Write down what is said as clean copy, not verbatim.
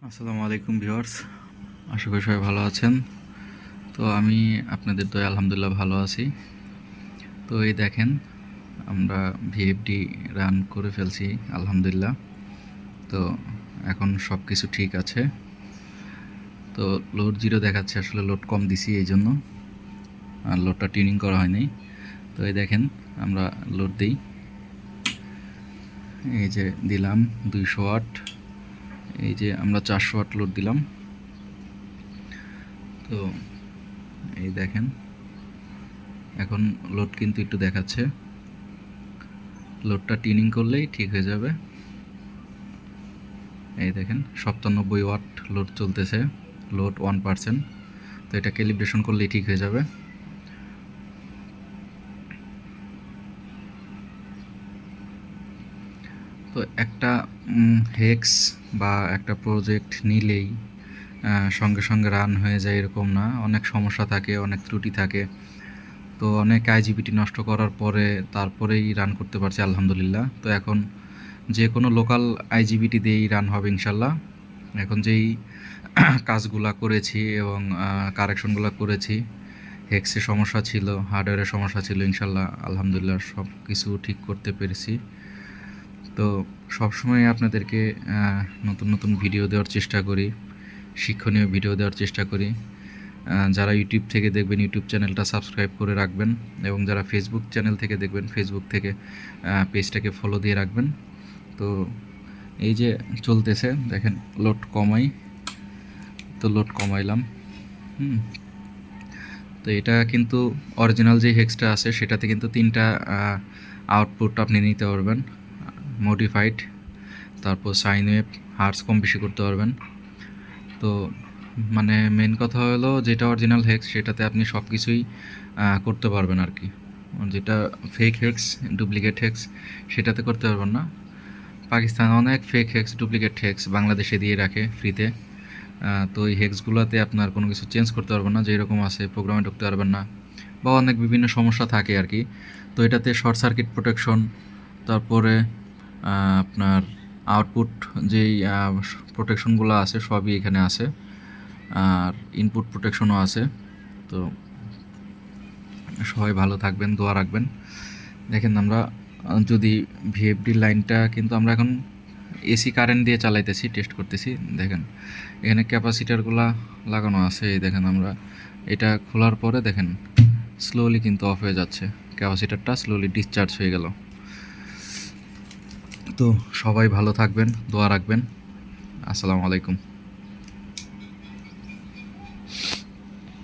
আসসালামু আলাইকুম ভিউয়ার্স, আশা করি সবাই ভালো আছেন। তো আমি আপনাদের দয়ায় আলহামদুলিল্লাহ ভালো আছি। তো এই দেখেন, আমরা ভিএফডি রান করে ফেলছি আলহামদুলিল্লাহ। তো এখন সব কিছু ঠিক আছে। তো লোড জিরো দেখাচ্ছে, আসলে লোড কম দিছি এই জন্য, আর লোডটা টিউনিং করা হয়নি। তো এই দেখেন, আমরা লোড দিই, এই যে দিলাম 200 ওয়াট, এই যে আমরা 400 ওয়াট লোড দিলাম। তো এই দেখেন, এখন লোড কিন্তু একটু দেখাচ্ছে, লোডটা টিউনিং করলেই ঠিক হয়ে যাবে। এই দেখেন 97 ওয়াট লোড চলতেছে, লোড 1%। তো এটা ক্যালিব্রেশন করলেই ঠিক হয়ে যাবে। তো একটা হেক্স বা একটা প্রজেক্ট নিলেই সঙ্গে সঙ্গে রান হয়ে যায় এরকম না, অনেক সমস্যা থাকে, অনেক ত্রুটি থাকে। তো অনেক আইজিবিটি নষ্ট করার পরে তারপরেই রান করতে পারছি আলহামদুলিল্লাহ। তো এখন যে কোনো লোকাল আইজিবিটি দিয়েই রান হবে ইনশাল্লাহ। এখন যেই কাজগুলা করেছি এবং কারেকশনগুলো করেছি, হেক্সে সমস্যা ছিল, হার্ডওয়্যারের সমস্যা ছিল, ইনশাল্লাহ আলহামদুলিল্লাহ সব কিছু ঠিক করতে পেরেছি। তো সবসময় আপনাদেরকে নতুন নতুন ভিডিও দেওয়ার চেষ্টা করি, শিক্ষণীয় ভিডিও দেওয়ার চেষ্টা করি। যারা ইউটিউব থেকে দেখবেন, ইউটিউব চ্যানেলটা সাবস্ক্রাইব করে রাখবেন, এবং যারা ফেসবুক চ্যানেল থেকে দেখবেন, ফেসবুক থেকে পেজটাকে ফলো দিয়ে রাখবেন। তো এই যে চলতেছে, দেখেন লোড কমাই, তো লোড কমাইলাম। তো এটা কিন্তু অরিজিনাল যে হেক্সটা আছে সেটাতে কিন্তু 3টা আউটপুট আপনি নিতে পারবেন, মডিফাইড, তারপর সাইন ওয়েভ, হার্স কম বেশি করতে পারবেন। তো মানে মেন কথা হলো, যেটা অরিজিনাল হেক্স সেটাতে আপনি সব কিছুই করতে পারবেন আর কি। যেটা ফেক হেক্স, ডুপ্লিকেট হেক্স, সেটাতে করতে পারবেন না। পাকিস্তানে অনেক ফেক হেক্স, ডুপ্লিকেট হেক্স বাংলাদেশে দিয়ে রাখে ফ্রিতে। তো এই হেক্সগুলোতে আপনার কোনো কিছু চেঞ্জ করতে পারবেন না, যেরকম আছে প্রোগ্রামে ঢুকতে পারবেন না, বা অনেক বিভিন্ন সমস্যা থাকে আর কি। তো এটাতে শর্ট সার্কিট প্রোটেকশন, তারপরে আপনার আউটপুট যেই প্রোটেকশনগুলো আছে সবই এখানে আছে, আর ইনপুট প্রোটেকশনও আছে। তো সবাই ভালো থাকবেন, দোয়া রাখবেন। দেখেন, আমরা যদি ভিএফডি লাইনটা কিন্তু আমরা এখন এসি কারেন্ট দিয়ে চালাইতেছি, টেস্ট করতেছি। দেখেন এখানে ক্যাপাসিটারগুলো লাগানো আছে, এই দেখেন আমরা এটা খোলার পরে দেখেন স্লোলি কিন্তু অফ হয়ে যাচ্ছে, ক্যাপাসিটারটা স্লোলি ডিসচার্জ হয়ে গেল। তো সবাই ভালো থাকবেন, দোয়া রাখবেন। আসসালামু আলাইকুম।